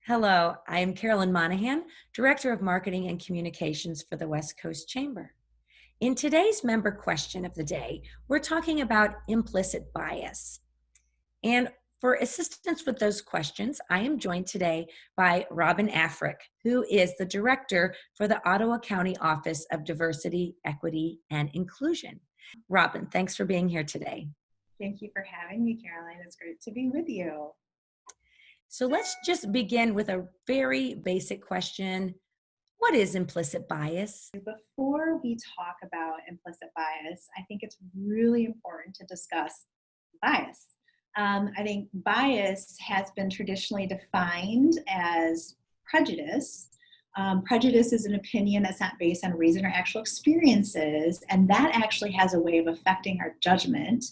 Hello, I am Carolyn Monahan, Director of Marketing and Communications for the West Coast Chamber. In today's member question of the day, we're talking about implicit bias. And for assistance with those questions, I am joined today by Robyn Afrik, who is the Director for the Ottawa County Office of Diversity, Equity, and Inclusion. Robyn, thanks for being here today. Thank you for having me, Caroline. It's great to be with you. So let's just begin with a very basic question. What is implicit bias? Before we talk about implicit bias, I think it's really important to discuss bias. I think bias has been traditionally defined as prejudice. Prejudice is an opinion that's not based on reason or actual experiences, and that actually has a way of affecting our judgment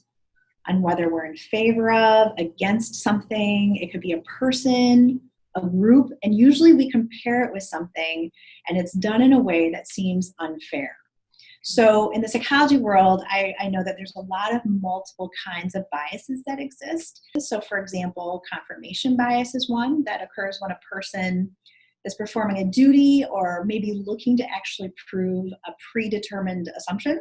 on whether we're in favor of, against something. It could be a person, a group, and usually we compare it with something, and it's done in a way that seems unfair. So in the psychology world, I know that there's a lot of multiple kinds of biases that exist. So for example, confirmation bias is one that occurs when a person is performing a duty or maybe looking to actually prove a predetermined assumption.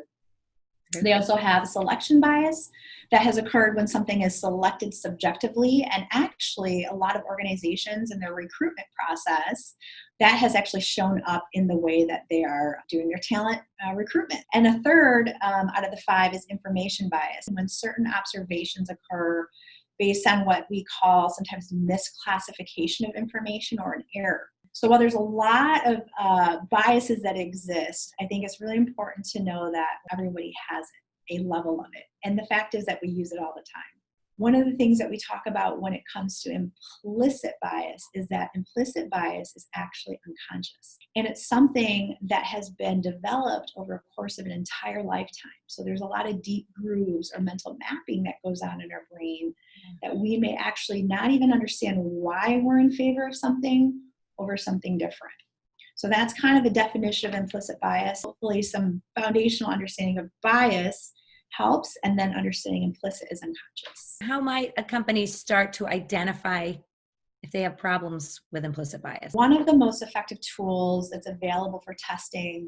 They also have selection bias that has occurred when something is selected subjectively, and actually a lot of organizations in their recruitment process, that has actually shown up in the way that they are doing their talent recruitment. And a third out of the five is information bias, when certain observations occur based on what we call sometimes misclassification of information or an error. So while there's a lot of biases that exist, I think it's really important to know that everybody has a level of it. And the fact is that we use it all the time. One of the things that we talk about when it comes to implicit bias is that implicit bias is actually unconscious. And it's something that has been developed over a course of an entire lifetime. So there's a lot of deep grooves or mental mapping that goes on in our brain that we may actually not even understand why we're in favor of something over something different. So that's kind of a definition of implicit bias. Hopefully some foundational understanding of bias helps, and then understanding implicit is unconscious. How might a company start to identify if they have problems with implicit bias? One of the most effective tools that's available for testing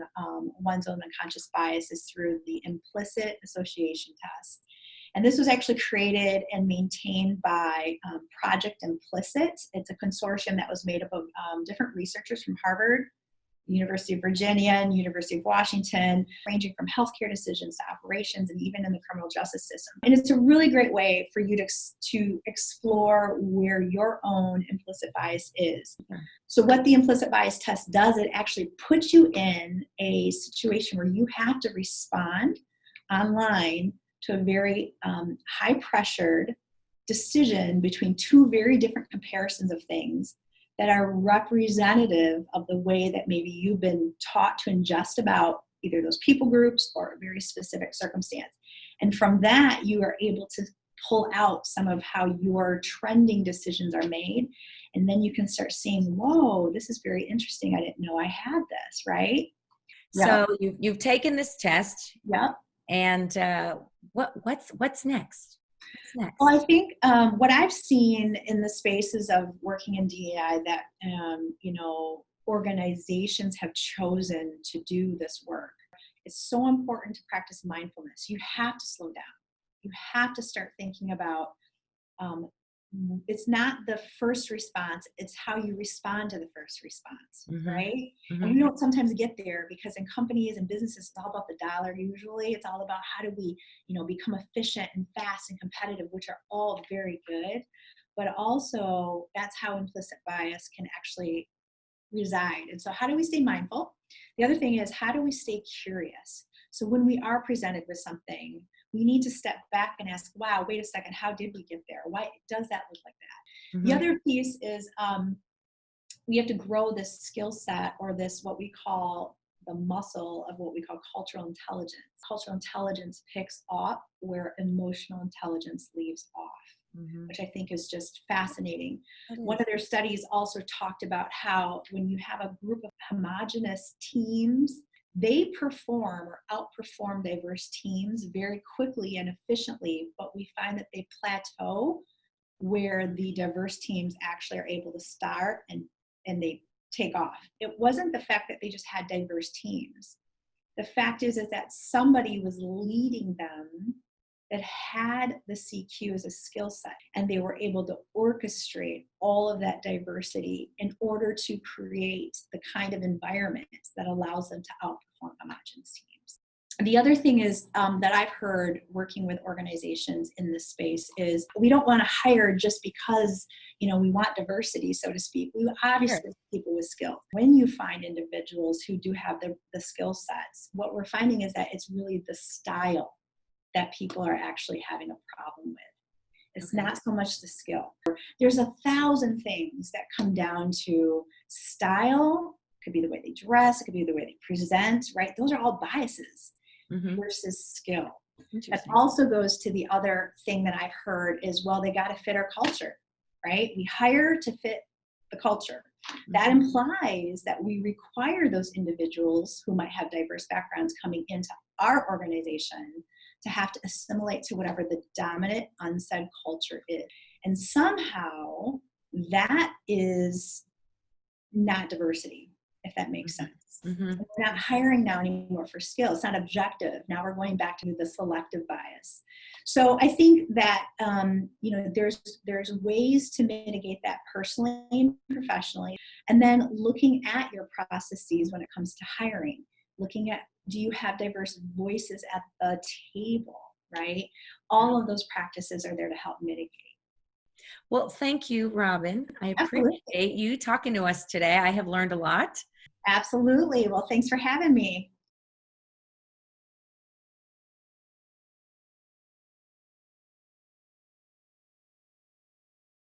one's own unconscious bias is through the implicit association test. And this was actually created and maintained by Project Implicit. It's a consortium that was made up of different researchers from Harvard, University of Virginia, and University of Washington, ranging from healthcare decisions to operations and even in the criminal justice system. And it's a really great way for you to explore where your own implicit bias is. So what the implicit bias test does, it actually puts you in a situation where you have to respond online to a very high-pressured decision between two very different comparisons of things that are representative of the way that maybe you've been taught to ingest about either those people groups or a very specific circumstance. And from that, you are able to pull out some of how your trending decisions are made. And then you can start seeing, whoa, this is very interesting. I didn't know I had this, right? So you've taken this test. Yep. And what's next? Well, I think what I've seen in the spaces of working in DEI that, organizations have chosen to do this work. It's so important to practice mindfulness. You have to slow down. You have to start thinking about it's not the first response, it's how you respond to the first response, right? Mm-hmm. And we don't sometimes get there because in companies and businesses, it's all about the dollar usually. It's all about how do we, become efficient and fast and competitive, which are all very good. But also, that's how implicit bias can actually reside. And so how do we stay mindful? The other thing is, how do we stay curious? So when we are presented with something, we need to step back and ask, wow, wait a second, how did we get there? Why does that look like that? Mm-hmm. The other piece is we have to grow this skill set, or this, what we call the muscle of what we call cultural intelligence. Cultural intelligence picks up where emotional intelligence leaves off, which I think is just fascinating. One of their studies also talked about how when you have a group of homogenous teams, they perform or outperform diverse teams very quickly and efficiently, but we find that they plateau where the diverse teams actually are able to start and they take off. It wasn't the fact that they just had diverse teams. The fact is that somebody was leading them that had the CQ as a skill set, and they were able to orchestrate all of that diversity in order to create the kind of environment that allows them to outperform homogenous teams. The other thing is that I've heard working with organizations in this space is we don't want to hire just because, we want diversity, so to speak. We obviously Sure. people with skill. When you find individuals who do have the skill sets, what we're finding is that it's really the style that people are actually having a problem with. It's not so much the skill. There's 1,000 things that come down to style. It could be the way they dress. It could be the way they present, right? Those are all biases versus skill. That also goes to the other thing that I've heard is, well, they got to fit our culture, right? We hire to fit the culture. That implies that we require those individuals who might have diverse backgrounds coming into our organization to have to assimilate to whatever the dominant unsaid culture is. And somehow that is not diversity, if that makes sense. We're not hiring now anymore for skill. It's not objective. Now we're going back to the selective bias. So I think that there's ways to mitigate that personally and professionally, and then looking at your processes when it comes to hiring, looking at, do you have diverse voices at the table, right? All of those practices are there to help mitigate. Well, thank you, Robyn. I Absolutely. appreciate you talking to us today. I have learned a lot. Absolutely. Well, thanks for having me.